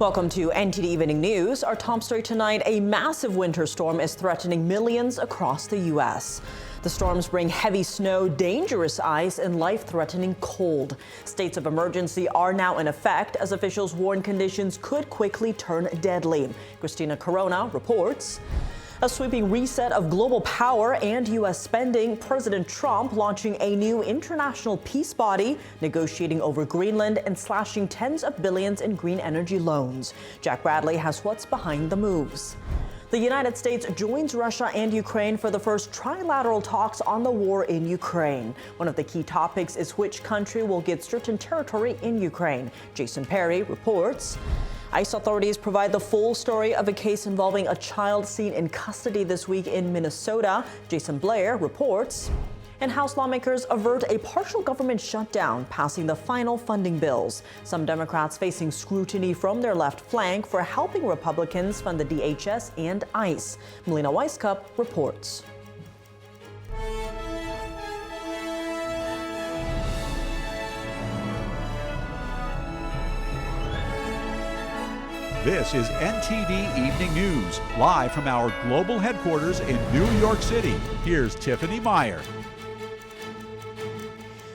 Welcome to NTD Evening News. Our top story tonight, a massive winter storm is threatening millions across the U.S. The storms bring heavy snow, dangerous ice, and life-threatening cold. States of emergency are now in effect as officials warn conditions could quickly turn deadly. Christina Corona reports. A sweeping reset of global power and U.S. spending. President Trump launching a new international peace body, negotiating over Greenland and slashing tens of billions in green energy loans. Jack Bradley has what's behind the moves. The United States joins Russia and Ukraine for the first trilateral talks on the war in Ukraine. One of the key topics is which country will get certain territory in Ukraine. Jason Perry reports. ICE authorities provide the full story of a case involving a child seen in custody this week in Minnesota. Jason Blair reports. And House lawmakers avert a partial government shutdown, passing the final funding bills. Some Democrats facing scrutiny from their left flank for helping Republicans fund the DHS and ICE. Melina Weiskup reports. This is NTD Evening News, live from our global headquarters in New York City. Here's Tiffany Meyer.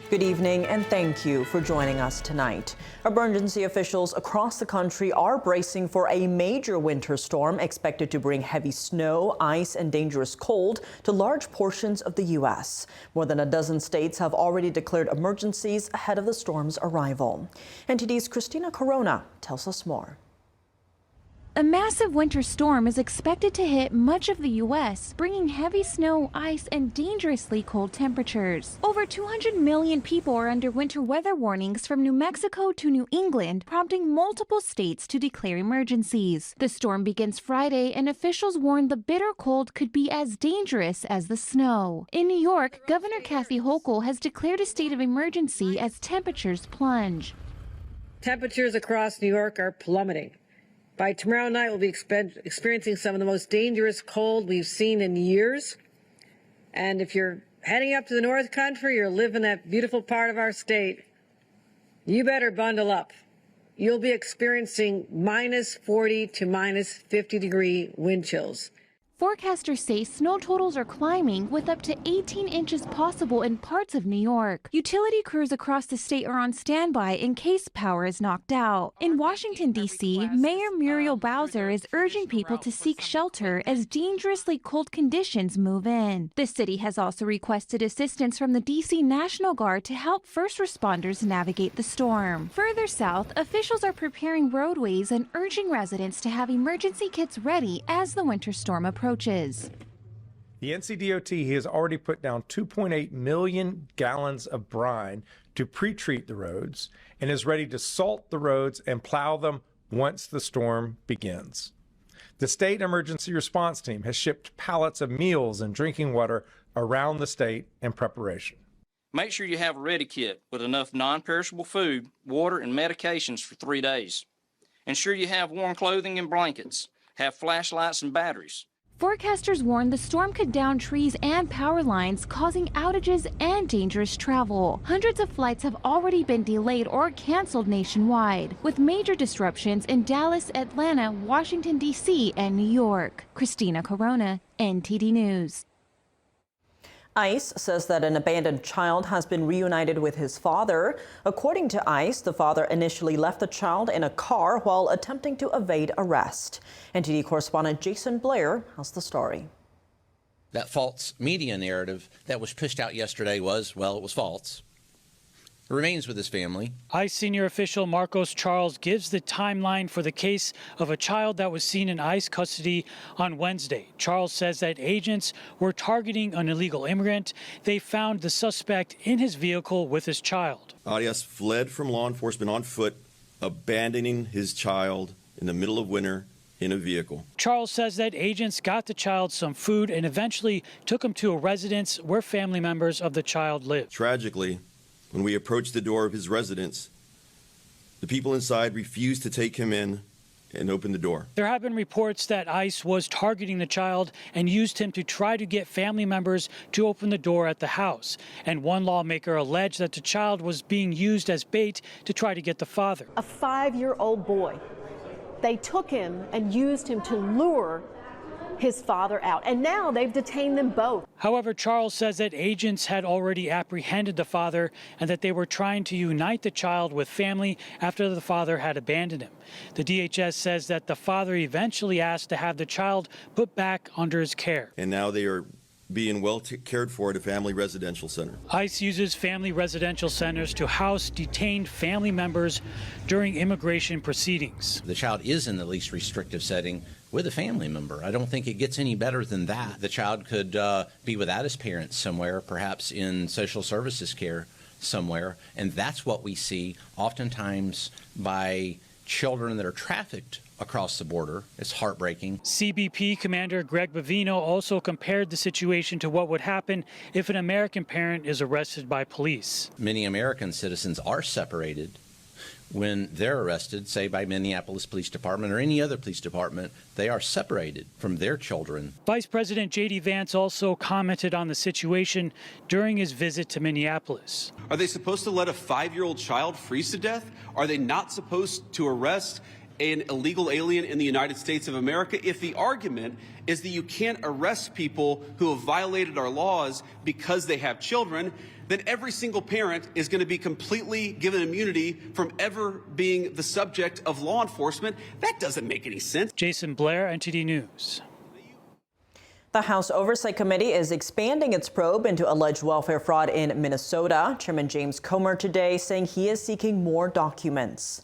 Good evening and thank you for joining us tonight. Emergency officials across the country are bracing for a major winter storm expected to bring heavy snow, ice, and dangerous cold to large portions of the U.S. More than a dozen states have already declared emergencies ahead of the storm's arrival. NTD's Christina Corona tells us more. A massive winter storm is expected to hit much of the U.S., bringing heavy snow, ice, and dangerously cold temperatures. Over 200 million people are under winter weather warnings from New Mexico to New England, prompting multiple states to declare emergencies. The storm begins Friday, and officials warn the bitter cold could be as dangerous as the snow. In New York, Governor Kathy Hochul has declared a state of emergency as temperatures plunge. Temperatures across New York are plummeting. By tomorrow night, we'll be experiencing some of the most dangerous cold we've seen in years. And if you're heading up to the North Country or live in that beautiful part of our state, you better bundle up. You'll be experiencing minus 40 to minus 50 degree wind chills. Forecasters say snow totals are climbing, with up to 18 inches possible in parts of New York. Utility crews across the state are on standby in case power is knocked out. In Washington, D.C., Mayor Muriel Bowser is urging people to seek shelter as dangerously cold conditions move in. The city has also requested assistance from the D.C. National Guard to help first responders navigate the storm. Further south, officials are preparing roadways and urging residents to have emergency kits ready as the winter storm approaches. The NCDOT has already put down 2.8 million gallons of brine to pre-treat the roads and is ready to salt the roads and plow them once the storm begins. The state emergency response team has shipped pallets of meals and drinking water around the state in preparation. Make sure you have a ready kit with enough non-perishable food, water, and medications for 3 days. Ensure you have warm clothing and blankets. Have flashlights and batteries. Forecasters warn the storm could down trees and power lines, causing outages and dangerous travel. Hundreds of flights have already been delayed or canceled nationwide, with major disruptions in Dallas, Atlanta, Washington, D.C., and New York. Christina Corona, NTD News. ICE says that an abandoned child has been reunited with his father. According to ICE, the father initially left the child in a car while attempting to evade arrest. NTD correspondent Jason Blair has the story. That false media narrative that was pushed out yesterday was, well, it was false. He remains with his family. ICE senior official Marcos Charles gives the timeline for the case of a child that was seen in ICE custody on Wednesday. Charles says that agents were targeting an illegal immigrant. They found the suspect in his vehicle with his child. Arias fled from law enforcement on foot, abandoning his child in the middle of winter in a vehicle. Charles says that agents got the child some food and eventually took him to a residence where family members of the child lived. Tragically, when we approached the door of his residence, the people inside refused to take him in and open the door. There have been reports that ICE was targeting the child and used him to try to get family members to open the door at the house. And one lawmaker alleged that the child was being used as bait to try to get the father. A 5-year-old boy They took him and used him to lure his father out, and now they've detained them both. However, Charles says that agents had already apprehended the father and that they were trying to unite the child with family after the father had abandoned him. The DHS says that the father eventually asked to have the child put back under his care. And now they are being well cared for at a family residential center. ICE uses family residential centers to house detained family members during immigration proceedings. The child is in the least restrictive setting with a family member. I don't think it gets any better than that. The child could be without his parents somewhere, perhaps in social services care somewhere, and that's what we see oftentimes by children that are trafficked across the border. It's heartbreaking. CBP Commander Greg Bavino also compared the situation to what would happen if an American parent is arrested by police. Many American citizens are separated when they're arrested, say by Minneapolis Police Department or any other police department. They are separated from their children. Vice President J.D. Vance also commented on the situation during his visit to Minneapolis. Are they supposed to let a 5-year-old child freeze to death? Are they not supposed to arrest an illegal alien in the United States of America? If the argument is that you can't arrest people who have violated our laws because they have children, then every single parent is going to be completely given immunity from ever being the subject of law enforcement. That doesn't make any sense. Jason Blair, NTD News. The House Oversight Committee is expanding its probe into alleged welfare fraud in Minnesota. Chairman James Comer today saying he is seeking more documents.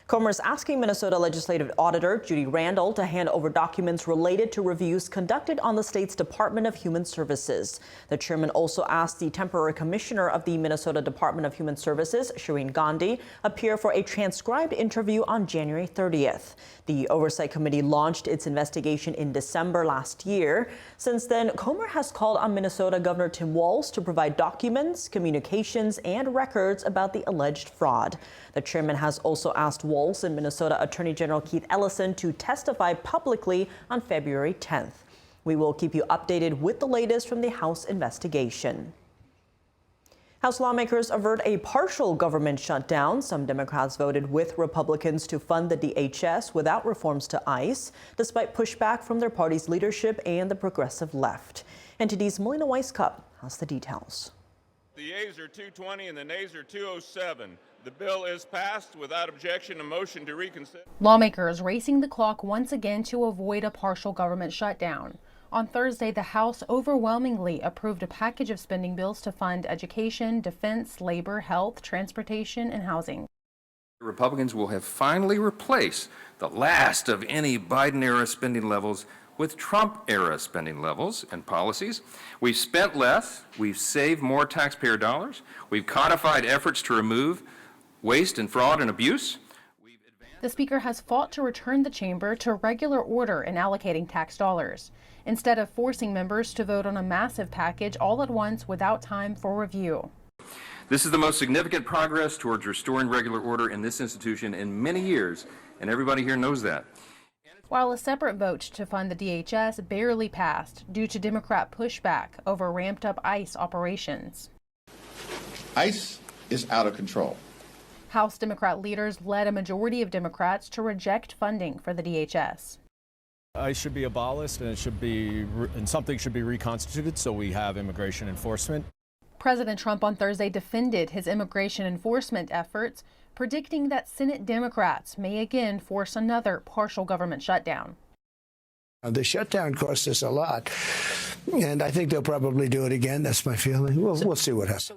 Comer is asking Minnesota Legislative Auditor Judy Randall to hand over documents related to reviews conducted on the state's Department of Human Services. The chairman also asked the temporary commissioner of the Minnesota Department of Human Services, Shireen Gandhi, appear for a transcribed interview on January 30th. The Oversight Committee launched its investigation in December last year. Since then, Comer has called on Minnesota Governor Tim Walz to provide documents, communications, and records about the alleged fraud. The chairman has also asked Walz and Minnesota Attorney General Keith Ellison to testify publicly on February 10th. We will keep you updated with the latest from the House investigation. House lawmakers avert a partial government shutdown. Some Democrats voted with Republicans to fund the DHS without reforms to ICE, despite pushback from their party's leadership and the progressive left. NTD's Melina Weisskopf has the details. The yeas are 220 and the nays are 207. The bill is passed without objection. A motion to reconsider. Lawmakers racing the clock once again to avoid a partial government shutdown. On Thursday, the House overwhelmingly approved a package of spending bills to fund education, defense, labor, health, transportation, and housing. Republicans will have finally replaced the last of any Biden-era spending levels with Trump-era spending levels and policies. We've spent less, we've saved more taxpayer dollars, we've codified efforts to remove waste and fraud and abuse. The Speaker has fought to return the chamber to regular order in allocating tax dollars, instead of forcing members to vote on a massive package all at once without time for review. This is the most significant progress towards restoring regular order in this institution in many years, and everybody here knows that. While a separate vote to fund the DHS barely passed due to Democrat pushback over ramped-up ICE operations. ICE is out of control. House Democrat leaders led a majority of Democrats to reject funding for the DHS. ICE should be abolished, and something should be reconstituted so we have immigration enforcement. President Trump on Thursday defended his immigration enforcement efforts, predicting that Senate Democrats may again force another partial government shutdown. The shutdown cost us a lot, and I think they'll probably do it again. That's my feeling. We'll see what happens.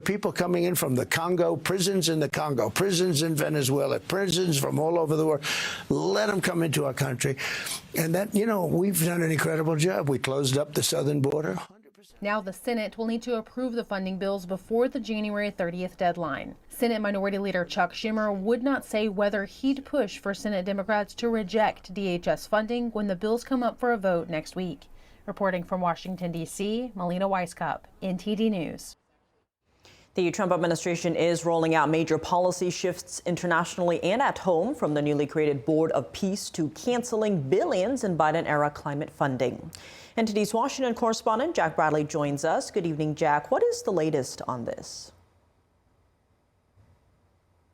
People coming in from the Congo, prisons in the Congo, prisons in Venezuela, prisons from all over the world, let them come into our country. And that, we've done an incredible job. We closed up the southern border. Now the Senate will need to approve the funding bills before the January 30th deadline. Senate Minority Leader Chuck Schumer would not say whether he'd push for Senate Democrats to reject DHS funding when the bills come up for a vote next week. Reporting from Washington, D.C., Melina Weisskopf, NTD News. The Trump administration is rolling out major policy shifts internationally and at home, from the newly created Board of Peace to canceling billions in Biden-era climate funding. NTD's Washington correspondent Jack Bradley joins us. Good evening, Jack. What is the latest on this?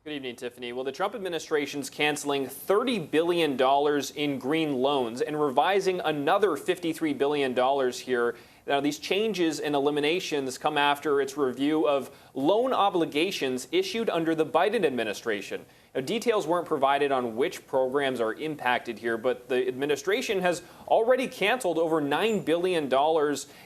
Good evening, Tiffany. Well, the Trump administration's canceling $30 billion in green loans and revising another $53 billion here. Now, these changes and eliminations come after its review of loan obligations issued under the Biden administration. Now, details weren't provided on which programs are impacted here, but the administration has already canceled over $9 billion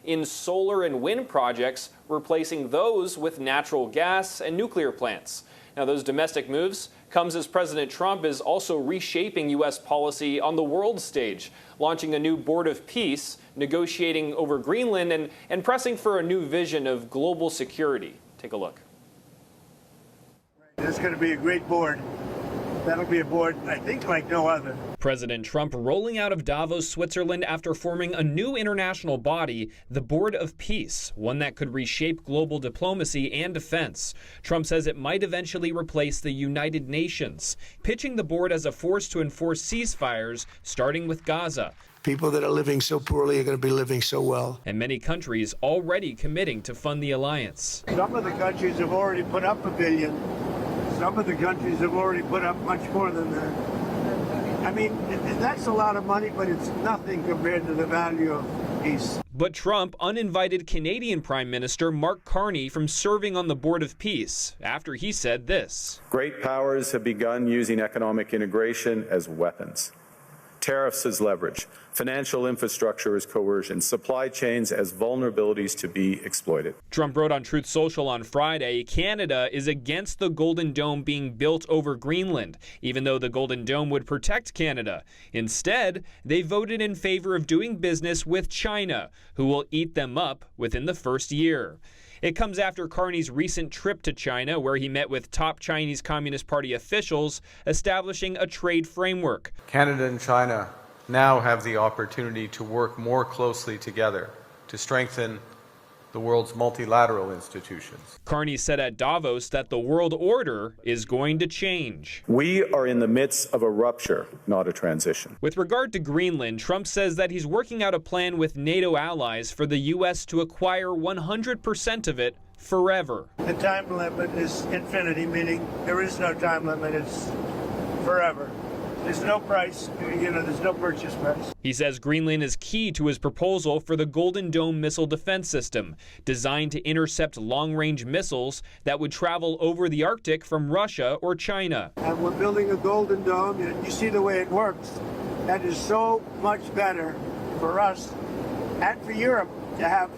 in solar and wind projects, replacing those with natural gas and nuclear plants. Now, those domestic moves comes as President Trump is also reshaping U.S. policy on the world stage, launching a new Board of Peace, negotiating over Greenland, and pressing for a new vision of global security. Take a look. It's going to be a great board. That'll be a board, I think, like no other. President Trump rolling out of Davos, Switzerland after forming a new international body, the Board of Peace, one that could reshape global diplomacy and defense. Trump says it might eventually replace the United Nations, pitching the board as a force to enforce ceasefires, starting with Gaza. People that are living so poorly are going to be living so well. And many countries already committing to fund the alliance. Some of the countries have already put up $1 billion. Some of the countries have already put up much more than that. I mean, that's a lot of money, but it's nothing compared to the value of peace. But Trump uninvited Canadian Prime Minister Mark Carney from serving on the Board of Peace after he said this. Great powers have begun using economic integration as weapons. Tariffs as leverage, financial infrastructure as coercion, supply chains as vulnerabilities to be exploited. Trump wrote on Truth Social on Friday, Canada is against the Golden Dome being built over Greenland, even though the Golden Dome would protect Canada. Instead, they voted in favor of doing business with China, who will eat them up within the first year. It comes after Carney's recent trip to China, where he met with top Chinese Communist Party officials, establishing a trade framework. Canada and China now have the opportunity to work more closely together to strengthen the world's multilateral institutions. Carney said at Davos that the world order is going to change. We are in the midst of a rupture, not a transition. With regard to Greenland, Trump says that he's working out a plan with NATO allies for the U.S. to acquire 100% of it forever. The time limit is infinity, meaning there is no time limit, it's forever. There's no price, there's no purchase price. He says Greenland is key to his proposal for the Golden Dome missile defense system, designed to intercept long-range missiles that would travel over the Arctic from Russia or China. And we're building a Golden Dome. You see the way it works. That is so much better for us and for Europe to have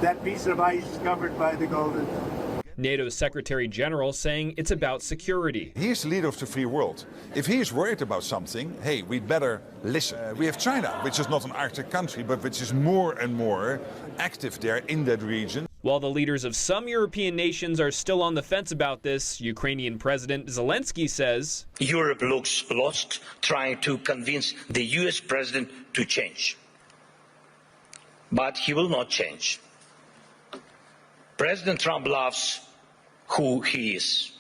that piece of ice covered by the Golden Dome. NATO's Secretary General saying it's about security. He is the leader of the free world. If he is worried about something, hey, we'd better listen. We have China, which is not an Arctic country, but which is more and more active there in that region. While the leaders of some European nations are still on the fence about this, Ukrainian President Zelenskyy says, Europe looks lost trying to convince the US president to change. But he will not change. President Trump loves who he is,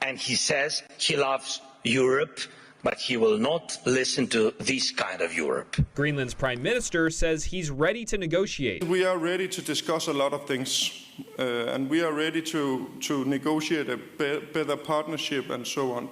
and he says he loves Europe, but he will not listen to this kind of Europe. Greenland's prime minister says he's ready to negotiate. We are ready to discuss a lot of things, and we are ready to negotiate a better partnership and so on.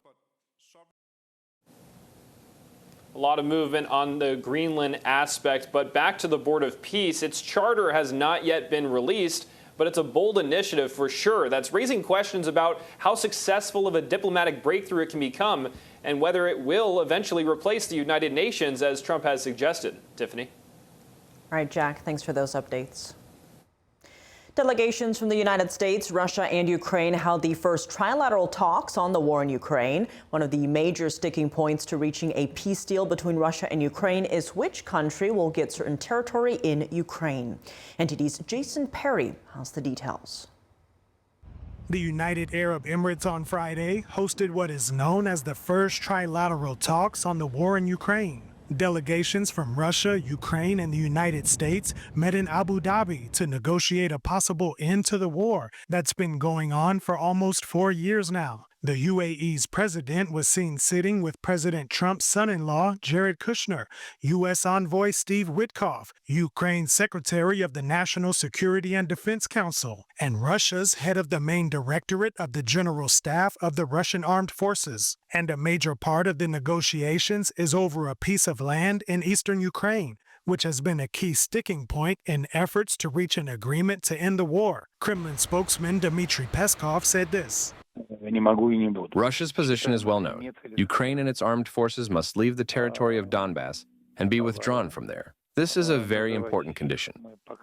A lot of movement on the Greenland aspect, but back to the Board of Peace. Its charter has not yet been released, but it's a bold initiative for sure that's raising questions about how successful of a diplomatic breakthrough it can become and whether it will eventually replace the United Nations, as Trump has suggested. Tiffany? All right, Jack, thanks for those updates. Delegations from the United States, Russia, and Ukraine held the first trilateral talks on the war in Ukraine. One of the major sticking points to reaching a peace deal between Russia and Ukraine is which country will get certain territory in Ukraine. NTD's Jason Perry has the details. The United Arab Emirates on Friday hosted what is known as the first trilateral talks on the war in Ukraine. Delegations from Russia, Ukraine, and the United States met in Abu Dhabi to negotiate a possible end to the war that's been going on for almost 4 years now. The UAE's president was seen sitting with President Trump's son-in-law, Jared Kushner, U.S. envoy Steve Witkoff, Ukraine's secretary of the National Security and Defense Council, and Russia's head of the main directorate of the General Staff of the Russian Armed Forces. And a major part of the negotiations is over a piece of land in eastern Ukraine, which has been a key sticking point in efforts to reach an agreement to end the war. Kremlin spokesman Dmitry Peskov said this. Russia's position is well known. Ukraine and its armed forces must leave the territory of Donbass and be withdrawn from there. This is a very important condition.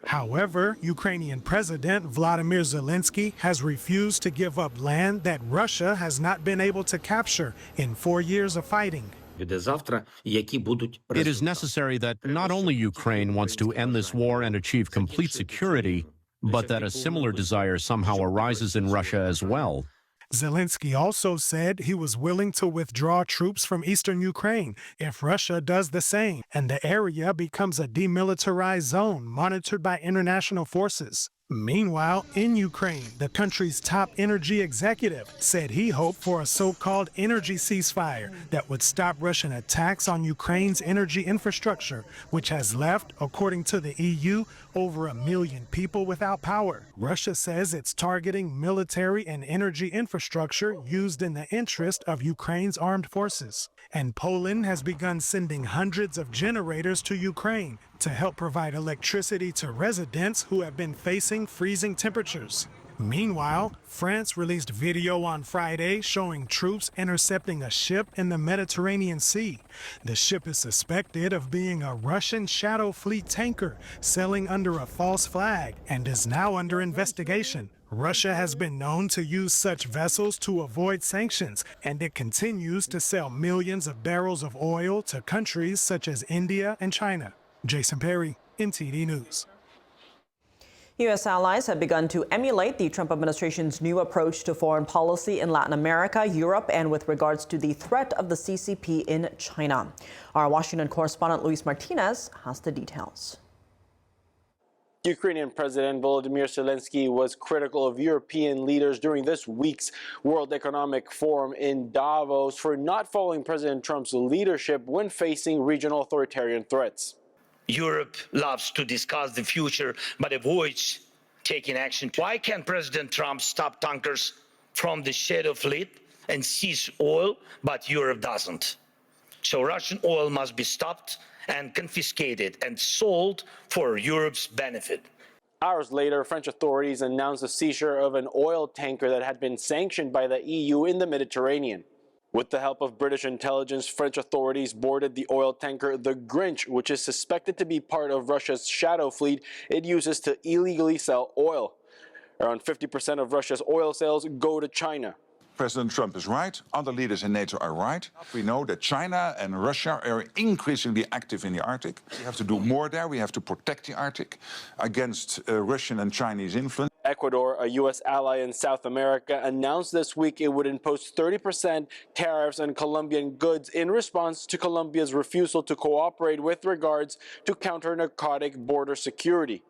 However, Ukrainian President Vladimir Zelenskyy has refused to give up land that Russia has not been able to capture in 4 years of fighting. It is necessary that not only Ukraine wants to end this war and achieve complete security, but that a similar desire somehow arises in Russia as well. Zelenskyy also said he was willing to withdraw troops from eastern Ukraine if Russia does the same, and the area becomes a demilitarized zone monitored by international forces. Meanwhile, in Ukraine, the country's top energy executive said he hoped for a so-called energy ceasefire that would stop Russian attacks on Ukraine's energy infrastructure, which has left, according to the EU, over 1 million people without power. Russia says it's targeting military and energy infrastructure used in the interest of Ukraine's armed forces. And Poland has begun sending hundreds of generators to Ukraine to help provide electricity to residents who have been facing freezing temperatures. Meanwhile, France released video on Friday showing troops intercepting a ship in the Mediterranean Sea. The ship is suspected of being a Russian Shadow Fleet tanker sailing under a false flag and is now under investigation. Russia has been known to use such vessels to avoid sanctions, and it continues to sell millions of barrels of oil to countries such as India and China. Jason Perry, NTD News. U.S. allies have begun to emulate the Trump administration's new approach to foreign policy in Latin America, Europe, and with regards to the threat of the CCP in China. Our Washington correspondent Luis Martinez has the details. Ukrainian President Volodymyr Zelenskyy was critical of European leaders during this week's World Economic Forum in Davos for not following President Trump's leadership when facing regional authoritarian threats. Europe loves to discuss the future but avoids taking action. Why can't President Trump stop tankers from the Shadow Fleet and seize oil, but Europe doesn't? So Russian oil must be stopped and confiscated and sold for Europe's benefit. Hours later, French authorities announced the seizure of an oil tanker that had been sanctioned by the EU in the Mediterranean. With the help of British intelligence, French authorities boarded the oil tanker the Grinch, which is suspected to be part of Russia's shadow fleet it uses to illegally sell oil. Around 50% of Russia's oil sales go to China. President Trump is right. Other leaders in NATO are right. We know that China and Russia are increasingly active in the Arctic. We have to do more there. We have to protect the Arctic against Russian and Chinese influence. Ecuador, a U.S. ally in South America, announced this week it would impose 30% tariffs on Colombian goods in response to Colombia's refusal to cooperate with regards to counter-narcotic border security.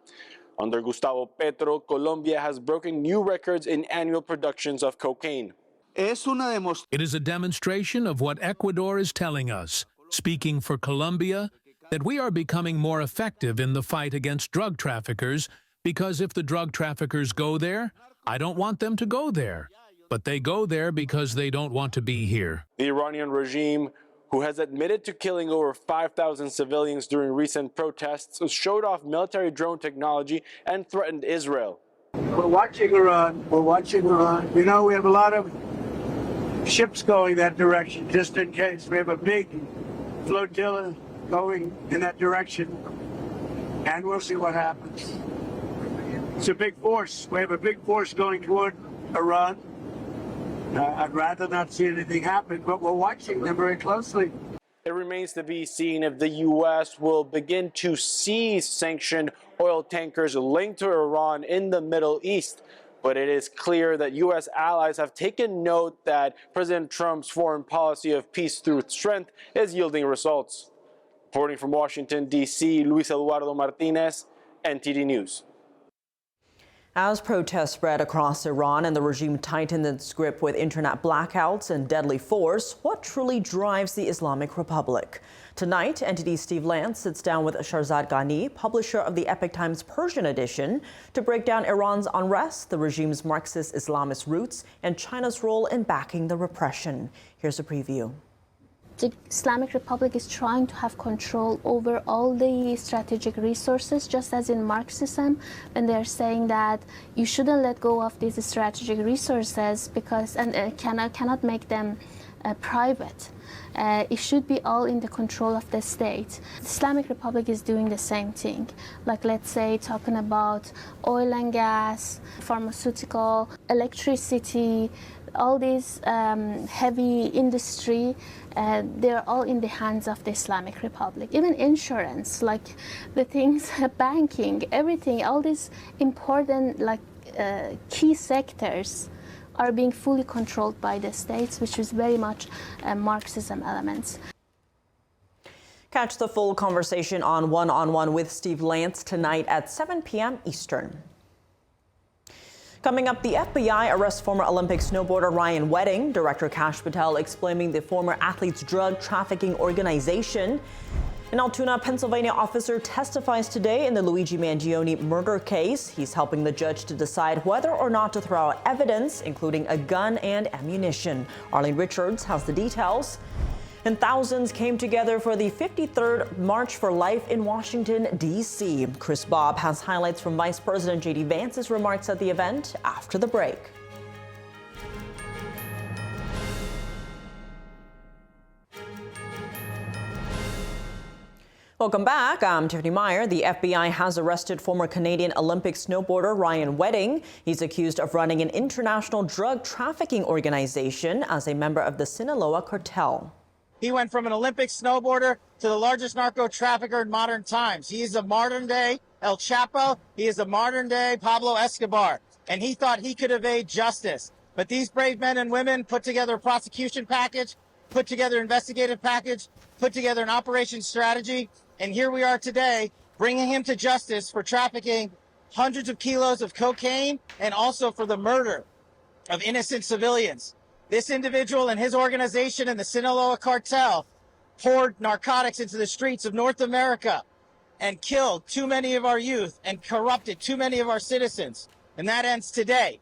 Under Gustavo Petro, Colombia has broken new records in annual productions of cocaine. It is a demonstration of what Ecuador is telling us, speaking for Colombia, that we are becoming more effective in the fight against drug traffickers, because if the drug traffickers go there, I don't want them to go there. But they go there because they don't want to be here. The Iranian regime, who has admitted to killing over 5,000 civilians during recent protests, showed off military drone technology and threatened Israel. We're watching Iran. We're watching Iran. You know, we have a lot of ships going that direction, just in case. We have a big flotilla going in that direction, and we'll see what happens. It's a big force. We have a big force going toward Iran. I'd rather not see anything happen, but we're watching them very closely. It remains to be seen if the U.S. will begin to seize sanctioned oil tankers linked to Iran in the Middle East. But it is clear that U.S. allies have taken note that President Trump's foreign policy of peace through strength is yielding results. Reporting from Washington, D.C., Luis Eduardo Martinez, NTD News. As protests spread across Iran and the regime tightened its grip with internet blackouts and deadly force, what truly drives the Islamic Republic? Tonight, NTD's Steve Lance sits down with Shahrzad Ghani, publisher of the Epoch Times Persian edition, to break down Iran's unrest, the regime's Marxist Islamist roots, and China's role in backing the repression. Here's a preview. The Islamic Republic is trying to have control over all the strategic resources, just as in Marxism, and they're saying that you shouldn't let go of these strategic resources because cannot make them private. It should be all in the control of the state. The Islamic Republic is doing the same thing, like let's say talking about oil and gas, pharmaceutical, electricity, all these heavy industry, they're all in the hands of the Islamic Republic. Even insurance, like the things, banking, everything, all these important key sectors are being fully controlled by the states, which is very much Marxism elements. Catch the full conversation on One with Steve Lance tonight at 7 p.m. Eastern. Coming up, the FBI arrests former Olympic snowboarder Ryan Wedding. Director Kash Patel explaining the former athlete's drug trafficking organization. An Altoona, Pennsylvania officer testifies today in the Luigi Mangione murder case. He's helping the judge to decide whether or not to throw out evidence, including a gun and ammunition. Arlene Richards has the details. And thousands came together for the 53rd March for Life in Washington, D.C. Chris Bobb has highlights from Vice President J.D. Vance's remarks at the event after the break. Welcome back. I'm Tiffany Meyer. The FBI has arrested former Canadian Olympic snowboarder Ryan Wedding. He's accused of running an international drug trafficking organization as a member of the Sinaloa cartel. He went from an Olympic snowboarder to the largest narco trafficker in modern times. He is a modern-day El Chapo. He is a modern-day Pablo Escobar. And he thought he could evade justice. But these brave men and women put together a prosecution package, put together an investigative package, put together an operation strategy. And here we are today, bringing him to justice for trafficking hundreds of kilos of cocaine and also for the murder of innocent civilians. This individual and his organization in the Sinaloa cartel poured narcotics into the streets of North America and killed too many of our youth and corrupted too many of our citizens. And that ends today.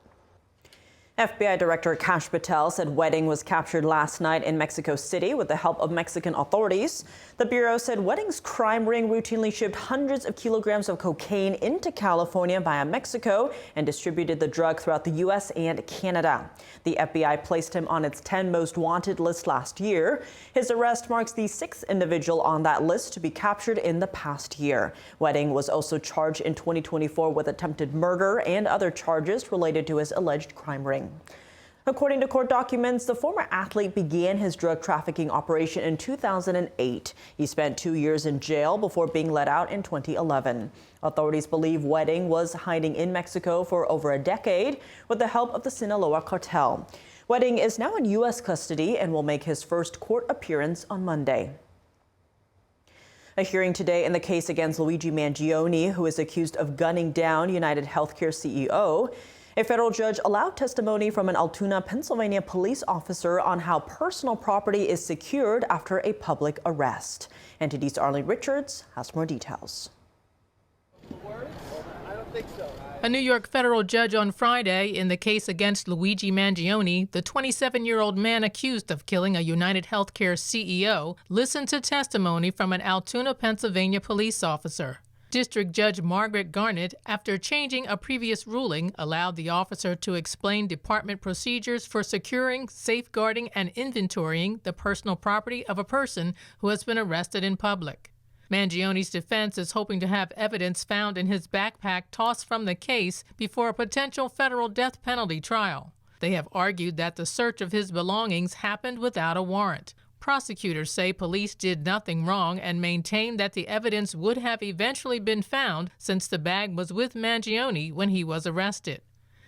FBI Director Kash Patel said Wedding was captured last night in Mexico City with the help of Mexican authorities. The Bureau said Wedding's crime ring routinely shipped hundreds of kilograms of cocaine into California via Mexico and distributed the drug throughout the U.S. and Canada. The FBI placed him on its 10 most wanted list last year. His arrest marks the 6th individual on that list to be captured in the past year. Wedding was also charged in 2024 with attempted murder and other charges related to his alleged crime ring. According to court documents, the former athlete began his drug trafficking operation in 2008. He spent 2 years in jail before being let out in 2011. Authorities believe Wedding was hiding in Mexico for over a decade with the help of the Sinaloa cartel. Wedding is now in U.S. custody and will make his first court appearance on Monday. A hearing today in the case against Luigi Mangione, who is accused of gunning down United Healthcare CEO. A federal judge allowed testimony from an Altoona, Pennsylvania police officer on how personal property is secured after a public arrest. NTD's Arlene Richards has more details. A New York federal judge on Friday in the case against Luigi Mangione, the 27-year-old man accused of killing a United Healthcare CEO, listened to testimony from an Altoona, Pennsylvania police officer. District Judge Margaret Garnett, after changing a previous ruling, allowed the officer to explain department procedures for securing, safeguarding, and inventorying the personal property of a person who has been arrested in public. Mangione's defense is hoping to have evidence found in his backpack tossed from the case before a potential federal death penalty trial. They have argued that the search of his belongings happened without a warrant. Prosecutors say police did nothing wrong and maintain that the evidence would have eventually been found since the bag was with Mangione when he was arrested.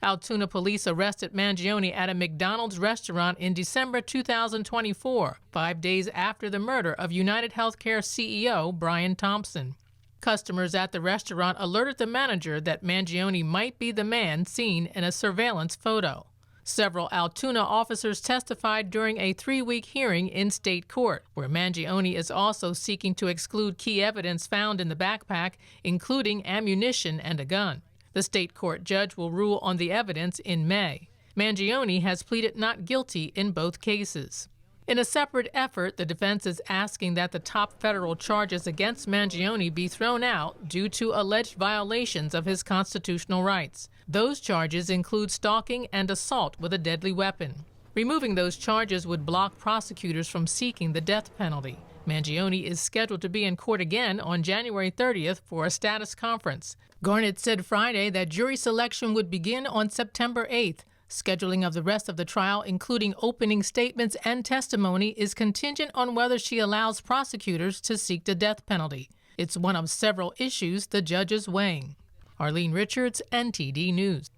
Altoona police arrested Mangione at a McDonald's restaurant in December 2024, 5 days after the murder of United Healthcare CEO Brian Thompson. Customers at the restaurant alerted the manager that Mangione might be the man seen in a surveillance photo. Several Altoona officers testified during a 3-week hearing in state court, where Mangione is also seeking to exclude key evidence found in the backpack, including ammunition and a gun. The state court judge will rule on the evidence in May. Mangione has pleaded not guilty in both cases. In a separate effort, the defense is asking that the top federal charges against Mangione be thrown out due to alleged violations of his constitutional rights. Those charges include stalking and assault with a deadly weapon. Removing those charges would block prosecutors from seeking the death penalty. Mangione is scheduled to be in court again on January 30th for a status conference. Garnett said Friday that jury selection would begin on September 8th. Scheduling of the rest of the trial, including opening statements and testimony, is contingent on whether she allows prosecutors to seek the death penalty. It's one of several issues the judge is weighing. Arlene Richards, NTD News.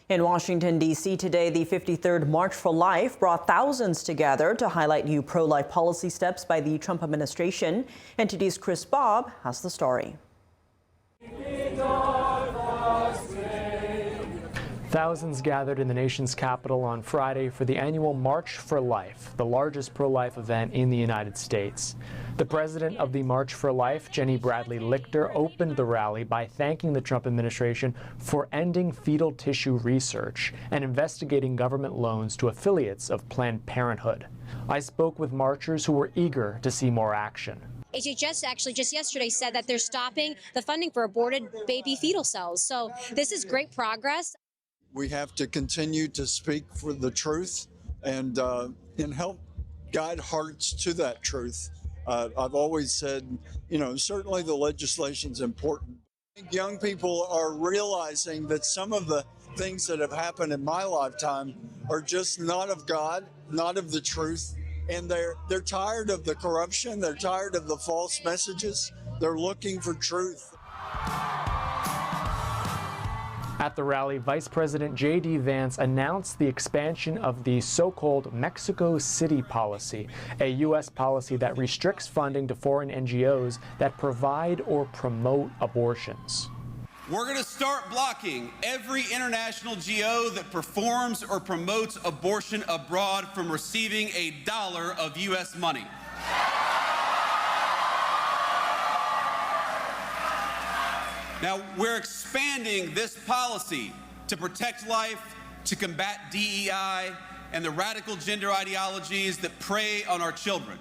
In Washington, D.C. today, the 53rd March for Life brought thousands together to highlight new pro-life policy steps by the Trump administration. NTD's Chris Bobb has the story. Thousands gathered in the nation's capital on Friday for the annual March for Life, the largest pro-life event in the United States. The president of the March for Life, Jenny Bradley Lichter, opened the rally by thanking the Trump administration for ending fetal tissue research and investigating government loans to affiliates of Planned Parenthood. I spoke with marchers who were eager to see more action. HHS actually just yesterday said that they're stopping the funding for aborted baby fetal cells. So this is great progress. We have to continue to speak for the truth and help guide hearts to that truth. I've always said, certainly the legislation's important. I think young people are realizing that some of the things that have happened in my lifetime are just not of God, not of the truth, and they're tired of the corruption, they're tired of the false messages, they're looking for truth. At the rally, Vice President J.D. Vance announced the expansion of the so-called Mexico City policy, a U.S. policy that restricts funding to foreign NGOs that provide or promote abortions. We're going to start blocking every international GO that performs or promotes abortion abroad from receiving $1 of U.S. money. Now, we're expanding this policy to protect life, to combat DEI, and the radical gender ideologies that prey on our children.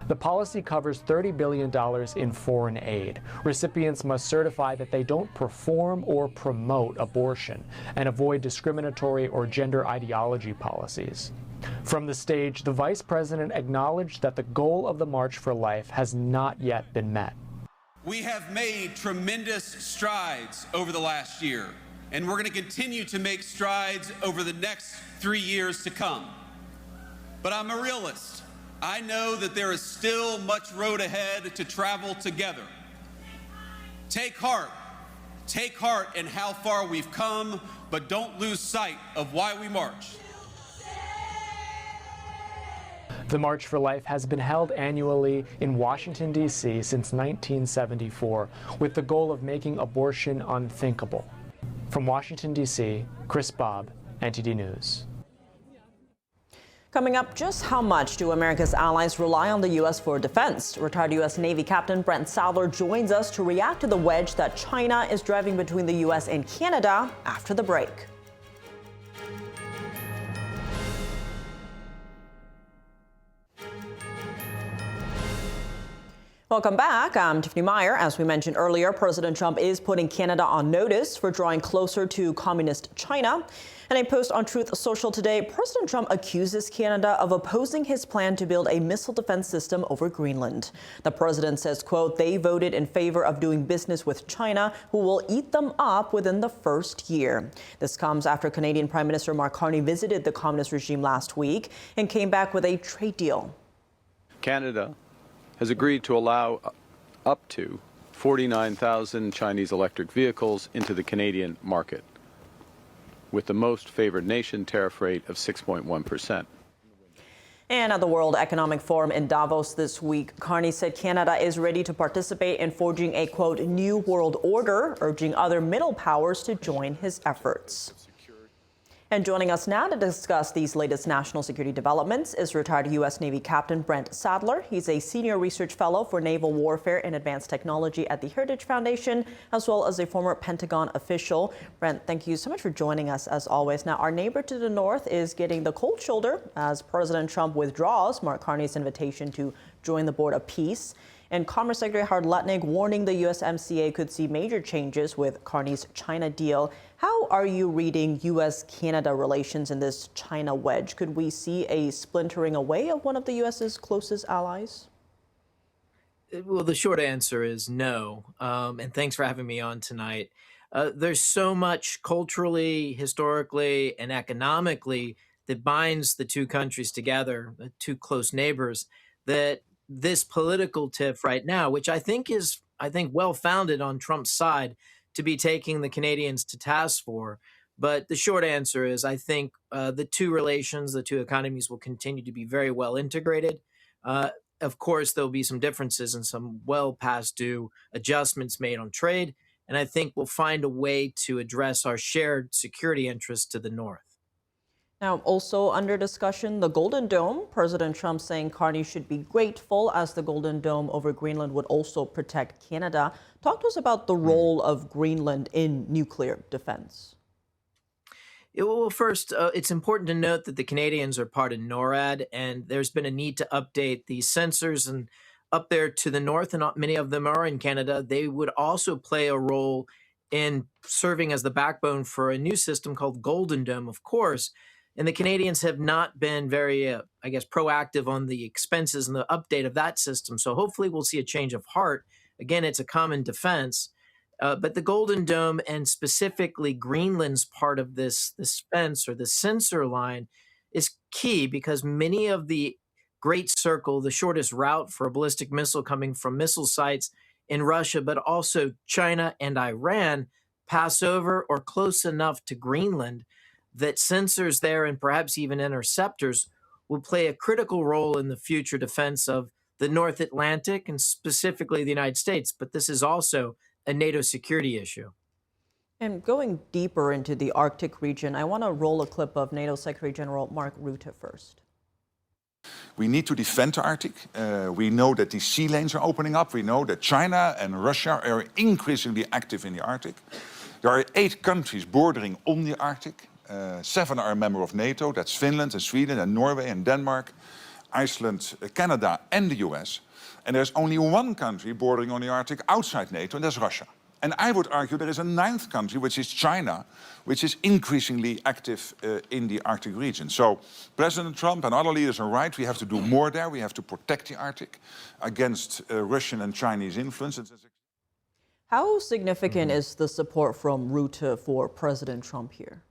The policy covers $30 billion in foreign aid. Recipients must certify that they don't perform or promote abortion and avoid discriminatory or gender ideology policies. From the stage, the vice president acknowledged that the goal of the March for Life has not yet been met. We have made tremendous strides over the last year, and we're going to continue to make strides over the next 3 years to come. But I'm a realist. I know that there is still much road ahead to travel together. Take heart in how far we've come, but don't lose sight of why we march. The March for Life has been held annually in Washington, D.C. since 1974, with the goal of making abortion unthinkable. From Washington, D.C., Chris Bobb, NTD News. Coming up, just how much do America's allies rely on the U.S. for defense? Retired U.S. Navy Captain Brent Sadler joins us to react to the wedge that China is driving between the U.S. and Canada after the break. Welcome back. I'm Tiffany Meyer. As we mentioned earlier, President Trump is putting Canada on notice for drawing closer to communist China. In a post on Truth Social today, President Trump accuses Canada of opposing his plan to build a missile defense system over Greenland. The president says, quote, they voted in favor of doing business with China, who will eat them up within the first year. This comes after Canadian Prime Minister Mark Carney visited the communist regime last week and came back with a trade deal. Canada has agreed to allow up to 49,000 Chinese electric vehicles into the Canadian market, with the most favored nation tariff rate of 6.1%. And at the World Economic Forum in Davos this week, Carney said Canada is ready to participate in forging a, quote, new world order, urging other middle powers to join his efforts. And joining us now to discuss these latest national security developments is retired U.S. Navy Captain Brent Sadler. He's a senior research fellow for naval warfare and advanced technology at the Heritage Foundation, as well as a former Pentagon official. Brent, thank you so much for joining us as always. Now, our neighbor to the north is getting the cold shoulder as President Trump withdraws Mark Carney's invitation to join the Board of Peace. And Commerce Secretary Howard Lutnick warning the USMCA could see major changes with Carney's China deal. How are you reading U.S.-Canada relations in this China wedge? Could we see a splintering away of one of the U.S.'s closest allies? Well, the short answer is no. And thanks for having me on tonight. There's so much culturally, historically, and economically that binds the two countries together, the two close neighbors, that this political tiff right now, which I think is well-founded on Trump's side, to be taking the Canadians to task for. But the short answer is I think the two relations, the two economies will continue to be very well integrated. Of course, there'll be some differences and some well past due adjustments made on trade. And I think we'll find a way to address our shared security interests to the north. Now, also under discussion, the Golden Dome. President Trump saying Carney should be grateful as the Golden Dome over Greenland would also protect Canada. Talk to us about the role of Greenland in nuclear defense. Well, first, it's important to note that the Canadians are part of NORAD, and there's been a need to update the sensors. And up there to the north, and many of them are in Canada, they would also play a role in serving as the backbone for a new system called Golden Dome, of course. And the Canadians have not been very, proactive on the expenses and the update of that system. So hopefully we'll see a change of heart. Again, it's a common defense. But the Golden Dome and specifically Greenland's part of this fence or the sensor line is key because many of the Great Circle, the shortest route for a ballistic missile coming from missile sites in Russia, but also China and Iran, pass over or close enough to Greenland that sensors there and perhaps even interceptors will play a critical role in the future defense of the North Atlantic and specifically the United States. But this is also a NATO security issue. And going deeper into the Arctic region, I want to roll a clip of NATO Secretary General Mark Rutte first. We need to defend the Arctic. We know that the sea lanes are opening up. We know that China and Russia are increasingly active in the Arctic. There are 8 countries bordering on the Arctic. 7 are a member of NATO. That's Finland and Sweden and Norway and Denmark, Iceland, Canada and the US. And there's only 1 country bordering on the Arctic outside NATO, and that's Russia. And I would argue there is a 9th country, which is China, which is increasingly active in the Arctic region. So President Trump and other leaders are right. We have to do more there. We have to protect the Arctic against Russian and Chinese influence. How significant is the support from Rutte for President Trump here?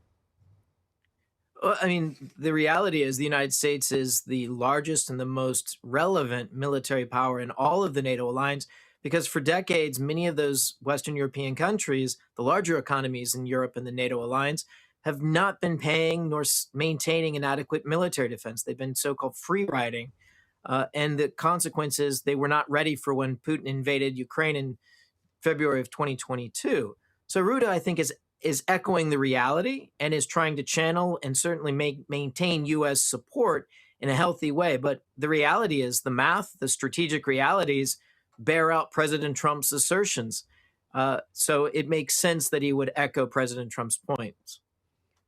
I mean, the reality is the United States is the largest and the most relevant military power in all of the NATO alliance, because for decades, many of those Western European countries, the larger economies in Europe and the NATO alliance, have not been paying nor maintaining an adequate military defense. They've been so-called free riding. And the consequence is they were not ready for when Putin invaded Ukraine in February of 2022. So Rutte, I think, is echoing the reality and is trying to channel and certainly maintain U.S. support in a healthy way. But the reality is the math, the strategic realities bear out President Trump's assertions. So it makes sense that he would echo President Trump's points.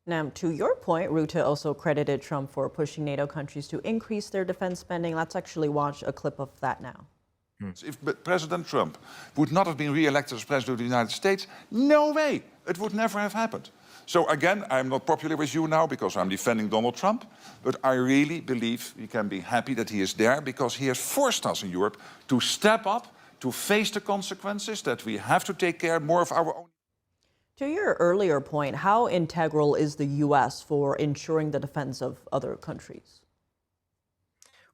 Now, to your point, Rutte also credited Trump for pushing NATO countries to increase their defense spending. Let's actually watch a clip of that now. If President Trump would not have been re-elected as President of the United States, no way, it would never have happened. So again, I'm not popular with you now because I'm defending Donald Trump, but I really believe we can be happy that he is there because he has forced us in Europe to step up, to face the consequences, that we have to take care more of our own. To your earlier point, how integral is the U.S. for ensuring the defense of other countries?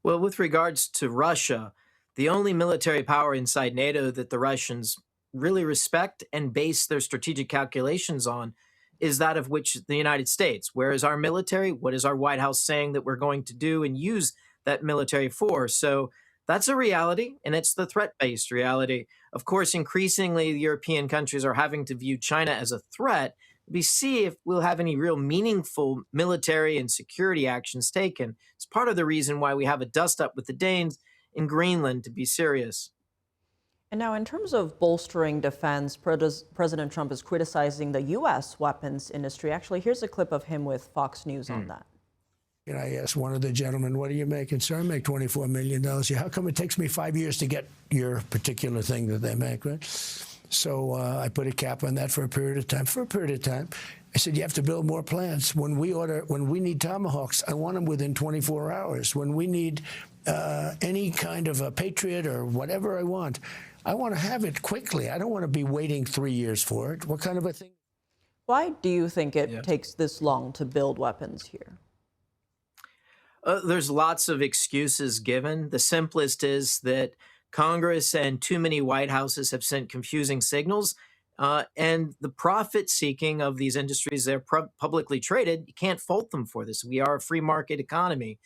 Well, with regards to Russia, the only military power inside NATO that the Russians really respect and base their strategic calculations on is that of which the United States. Whereas our military, what is our White House saying that we're going to do and use that military force. So that's a reality, and it's the threat-based reality. Of course, increasingly, the European countries are having to view China as a threat. We see if we'll have any real meaningful military and security actions taken. It's part of the reason why we have a dust-up with the Danes in Greenland, to be serious. And now, in terms of bolstering defense, President Trump is criticizing the U.S. weapons industry. Actually, here's a clip of him with Fox News on that. And I asked one of the gentlemen, what are you making, sir? I make $24 million. How come it takes me 5 years to get your particular thing that they make, right? So I put a cap on that for a period of time. I said, you have to build more plants. When we need Tomahawks, I want them within 24 hours. When we need any kind of a Patriot or whatever I want to have it quickly. I don't want to be waiting 3 years for it. What kind of a thing? Why do you think it takes this long to build weapons here? There's lots of excuses given. The simplest is that Congress and too many White Houses have sent confusing signals. And the profit seeking of these industries, they're publicly traded. You can't fault them for this. We are a free market economy.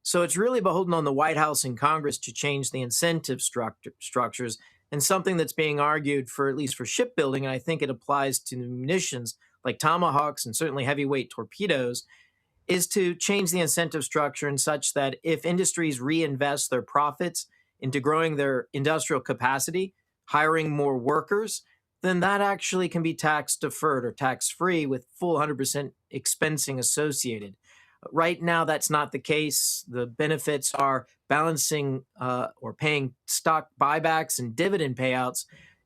So it's really beholden on the White House and Congress to change the incentive structures. And something that's being argued for, at least for shipbuilding, and I think it applies to munitions like Tomahawks and certainly heavyweight torpedoes, is to change the incentive structure in such that if industries reinvest their profits into growing their industrial capacity, hiring more workers, then that actually can be tax deferred or tax free with full 100% expensing associated. Right now, that's not the case. The benefits are balancing or paying stock buybacks and dividend payouts,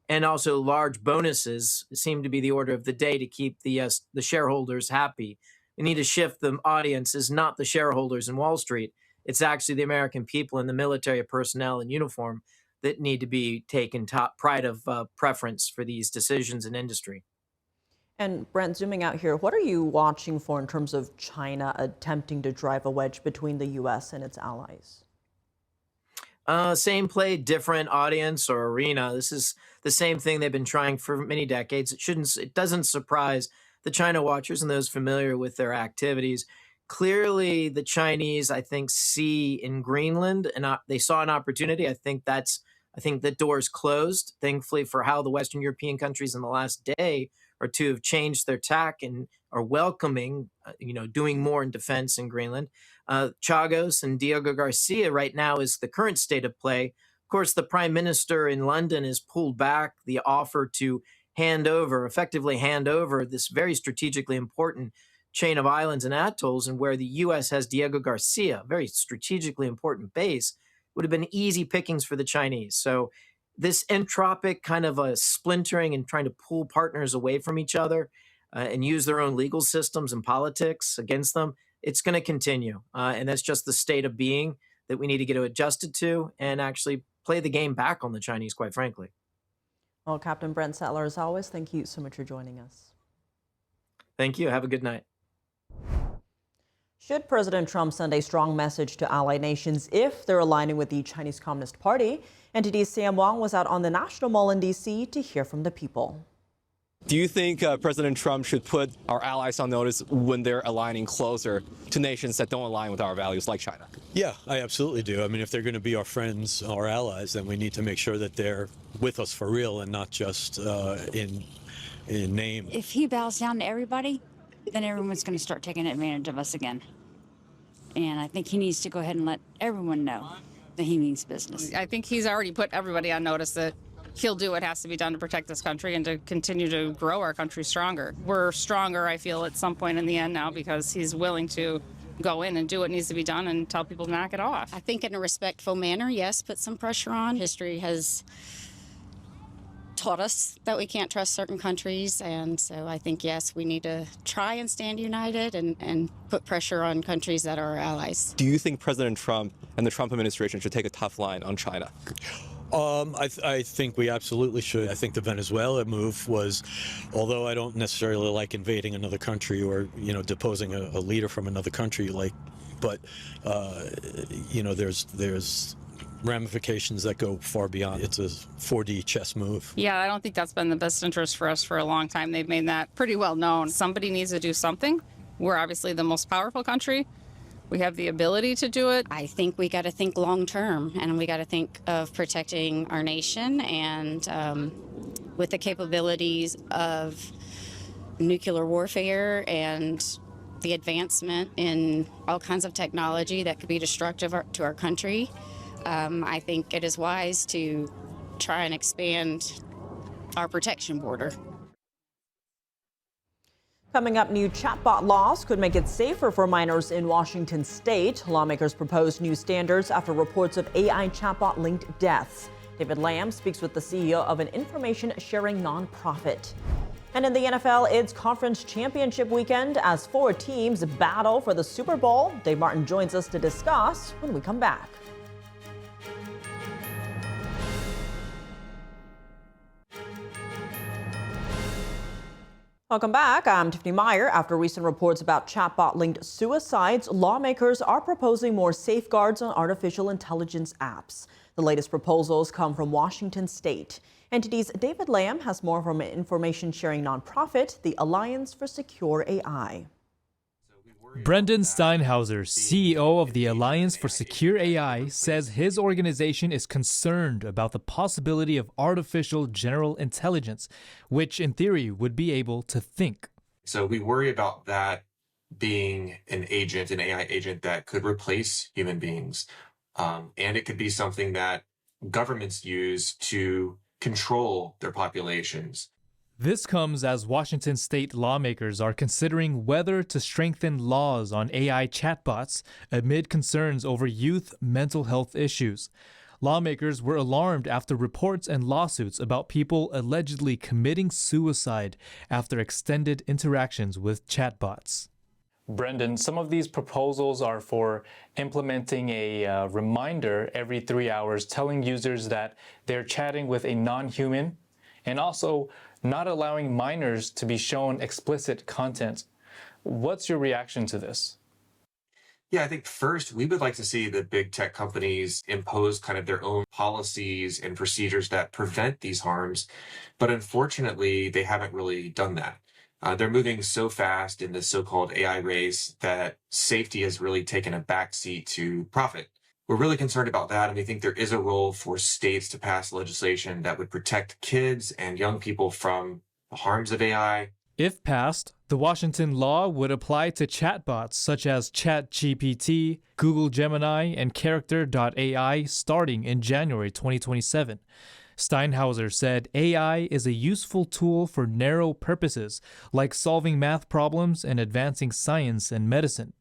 and also large bonuses seem to be the order of the day to keep the shareholders happy. We need to shift the audience is not the shareholders in Wall Street. It's actually the American people and the military personnel in uniform that need to be taken top pride of preference for these decisions in industry. And Brent, zooming out here, what are you watching for in terms of China attempting to drive a wedge between the U.S. and its allies? Same play, different audience or arena. This is the same thing they've been trying for many decades. It doesn't surprise the China watchers and those familiar with their activities. Clearly, the Chinese, I think, see in Greenland, and they saw an opportunity. I think the door is closed, thankfully, for how the Western European countries in the last day or two have changed their tack and are welcoming, doing more in defense in Greenland. Chagos and Diego Garcia right now is the current state of play. Of course, the prime minister in London has pulled back the offer to effectively hand over this very strategically important chain of islands and atolls, and where the U.S. has Diego Garcia, a very strategically important base, would have been easy pickings for the Chinese. So this entropic kind of a splintering and trying to pull partners away from each other and use their own legal systems and politics against them, it's going to continue. And that's just the state of being that we need to get adjusted to and actually play the game back on the Chinese, quite frankly. Well, Captain Brent Sattler, as always, thank you so much for joining us. Thank you. Have a good night. Should President Trump send a strong message to allied nations if they're aligning with the Chinese Communist Party? NTD's Sam Wong was out on the National Mall in D.C. to hear from the people. Do you think President Trump should put our allies on notice when they're aligning closer to nations that don't align with our values, like China? Yeah, I absolutely do. I mean, if they're going to be our friends, our allies, then we need to make sure that they're with us for real and not just in name. If he bows down to everybody, then everyone's going to start taking advantage of us again. And I think he needs to go ahead and let everyone know that he means business. I think he's already put everybody on notice that he'll do what has to be done to protect this country and to continue to grow our country stronger. We're stronger, I feel, at some point in the end now because he's willing to go in and do what needs to be done and tell people to knock it off. I think in a respectful manner, yes, put some pressure on. History has taught us that we can't trust certain countries, and so I think, yes, we need to try and stand united and put pressure on countries that are our allies. Do you think President Trump and the Trump administration should take a tough line on China? I think we absolutely should. I think the Venezuela move was, although I don't necessarily like invading another country or, deposing a leader from another country, but there's ramifications that go far beyond. It's a 4D chess move. Yeah, I don't think that's been the best interest for us for a long time. They've made that pretty well known. Somebody needs to do something. We're obviously the most powerful country. We have the ability to do it. I think we got to think long term, and we got to think of protecting our nation, and with the capabilities of nuclear warfare and the advancement in all kinds of technology that could be destructive to our country, I think it is wise to try and expand our protection border. Coming up, new chatbot laws could make it safer for minors in Washington state. Lawmakers proposed new standards after reports of AI chatbot-linked deaths. David Lamb speaks with the CEO of an information-sharing nonprofit. And in the NFL, it's conference championship weekend as 4 teams battle for the Super Bowl. Dave Martin joins us to discuss when we come back. Welcome back. I'm Tiffany Meyer. After recent reports about chatbot-linked suicides, lawmakers are proposing more safeguards on artificial intelligence apps. The latest proposals come from Washington state. NTD's David Lamb has more from an information-sharing nonprofit, the Alliance for Secure AI. Brendan Steinhauser, CEO of the Alliance for Secure AI, says his organization is concerned about the possibility of artificial general intelligence, which in theory would be able to think. So we worry about that being an agent, an AI agent that could replace human beings. And it could be something that governments use to control their populations. This comes as Washington state lawmakers are considering whether to strengthen laws on AI chatbots amid concerns over youth mental health issues. Lawmakers were alarmed after reports and lawsuits about people allegedly committing suicide after extended interactions with chatbots. Brendan, some of these proposals are for implementing a reminder every 3 hours telling users that they're chatting with a non-human, and also not allowing minors to be shown explicit content. What's your reaction to this? Yeah, I think first we would like to see the big tech companies impose kind of their own policies and procedures that prevent these harms. But unfortunately, they haven't really done that. They're moving so fast in this so-called AI race that safety has really taken a backseat to profit. We're really concerned about that, and we think there is a role for states to pass legislation that would protect kids and young people from the harms of AI. If passed, the Washington law would apply to chatbots such as ChatGPT, Google Gemini, and Character.ai starting in January 2027. Steinhauser said AI is a useful tool for narrow purposes, like solving math problems and advancing science and medicine.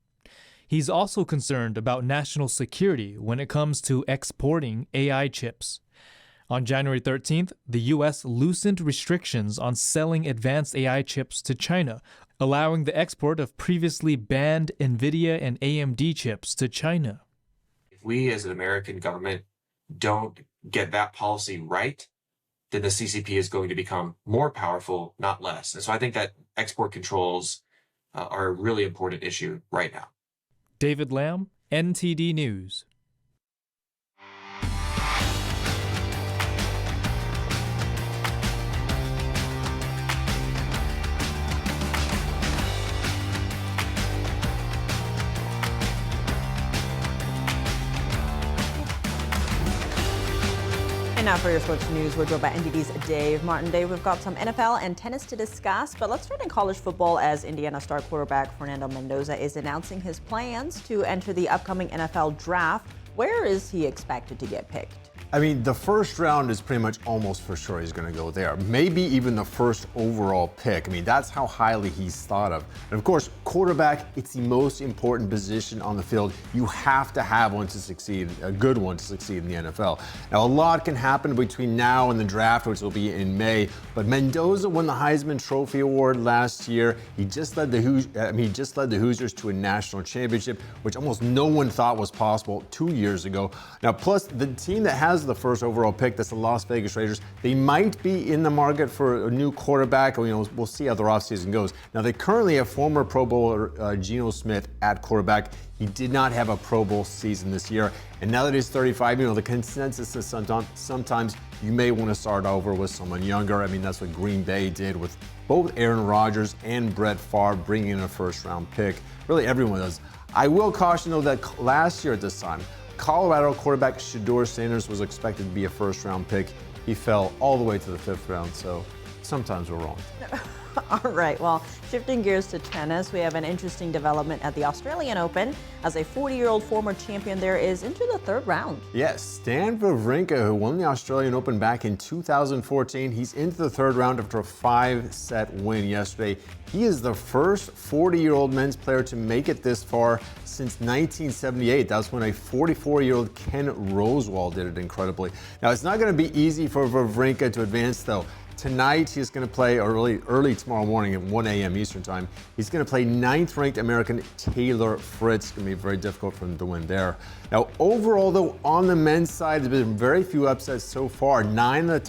He's also concerned about national security when it comes to exporting AI chips. On January 13th, the U.S. loosened restrictions on selling advanced AI chips to China, allowing the export of previously banned NVIDIA and AMD chips to China. If we as an American government don't get that policy right, then the CCP is going to become more powerful, not less. And so I think that export controls are a really important issue right now. David Lamb, NTD News. And now for your sports news, we're joined by NTD's Dave Martin. Dave, we've got some NFL and tennis to discuss, but let's start in college football as Indiana star quarterback Fernando Mendoza is announcing his plans to enter the upcoming NFL draft. Where is he expected to get picked? I mean, the first round is pretty much almost for sure he's going to go there. Maybe even the first overall pick. I mean, that's how highly he's thought of. And of course, quarterback, it's the most important position on the field. You have to have one to succeed, a good one to succeed in the NFL. Now, a lot can happen between now and the draft, which will be in May. But Mendoza won the Heisman Trophy Award last year. He just led the Hoosiers to a national championship, which almost no one thought was possible 2 years ago. Now, plus the team that has the first overall pick, that's the Las Vegas Raiders. They might be in the market for a new quarterback. We'll see how their offseason goes. Now, they currently have former Pro Bowler Geno Smith at quarterback. He did not have a Pro Bowl season this year. And now that he's 35, the consensus is sometimes you may want to start over with someone younger. I mean, that's what Green Bay did with both Aaron Rodgers and Brett Favre bringing in a first-round pick. Really, everyone does. I will caution, though, that last year at this time, Colorado quarterback Shedeur Sanders was expected to be a first-round pick. He fell all the way to the 5th round, so sometimes we're wrong. All right, well, shifting gears to tennis, we have an interesting development at the Australian Open as a 40-year-old former champion there is into the 3rd round. Yes, Stan Wawrinka, who won the Australian Open back in 2014, he's into the 3rd round after a 5-set win yesterday. He is the first 40-year-old men's player to make it this far since 1978. That's when a 44-year-old Ken Rosewall did it incredibly. Now, it's not going to be easy for Wawrinka to advance, though. Tonight, he's going to play, or early tomorrow morning at 1 a.m. Eastern Time, he's going to play 9th-ranked American Taylor Fritz. It's going to be very difficult for him to win there. Now, overall, though, on the men's side, there's been very few upsets so far. 9 of the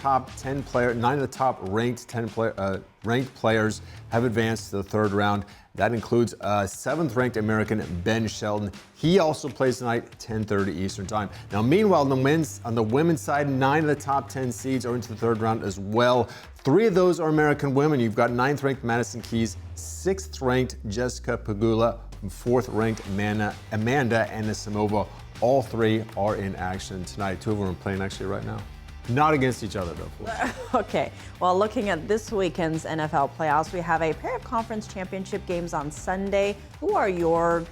top ranked players have advanced to the 3rd round. That includes 7th-ranked American Ben Shelton. He also plays tonight, 10:30 Eastern Time. Now, meanwhile, on the women's side, 9 of the top 10 seeds are into the 3rd round as well. 3 of those are American women. You've got 9th-ranked Madison Keys, 6th-ranked Jessica Pegula, and 4th-ranked Amanda Anisimova. All 3 are in action tonight. 2 of them are playing actually right now. Not against each other, though. Okay, well, looking at this weekend's NFL playoffs, we have a pair of conference championship games on Sunday. Who are your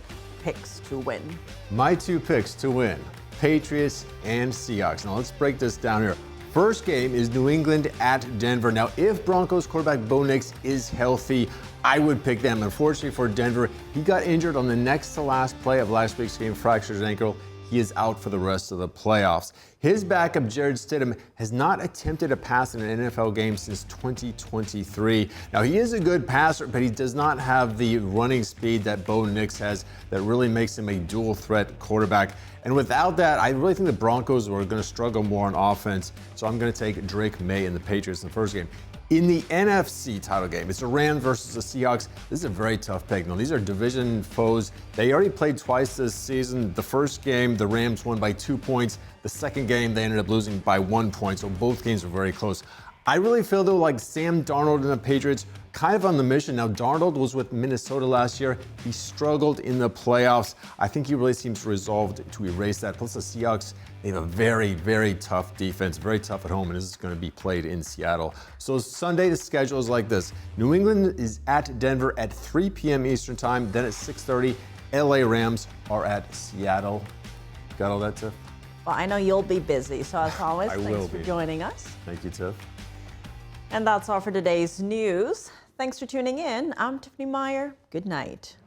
picks to win? My 2 picks to win, Patriots and Seahawks. Now, let's break this down here. First game is New England at Denver. Now, if Broncos quarterback Bo Nix is healthy, I would pick them. Unfortunately for Denver, he got injured on the next to last play of last week's game, fractured his ankle. He is out for the rest of the playoffs. His backup, Jared Stidham, has not attempted a pass in an NFL game since 2023. Now, he is a good passer, but he does not have the running speed that Bo Nix has that really makes him a dual-threat quarterback. And without that, I really think the Broncos are going to struggle more on offense. So I'm going to take Drake May and the Patriots in the first game. In the NFC title game, it's the Rams versus the Seahawks. This is a very tough pick. Now, these are division foes. They already played twice this season. The first game, the Rams won by 2 points. The second game, they ended up losing by 1 point. So both games were very close. I really feel, though, like Sam Darnold and the Patriots kind of on the mission. Now, Darnold was with Minnesota last year. He struggled in the playoffs. I think he really seems resolved to erase that. Plus, the Seahawks, they have a very, very tough defense, very tough at home, and this is going to be played in Seattle. So Sunday, the schedule is like this. New England is at Denver at 3 p.m. Eastern Time. Then at 6:30, LA Rams are at Seattle. Got all that, Tiff? Well, I know you'll be busy, so as always, thanks for joining us. Thank you, Tiff. And that's all for today's news. Thanks for tuning in. I'm Tiffany Meyer. Good night.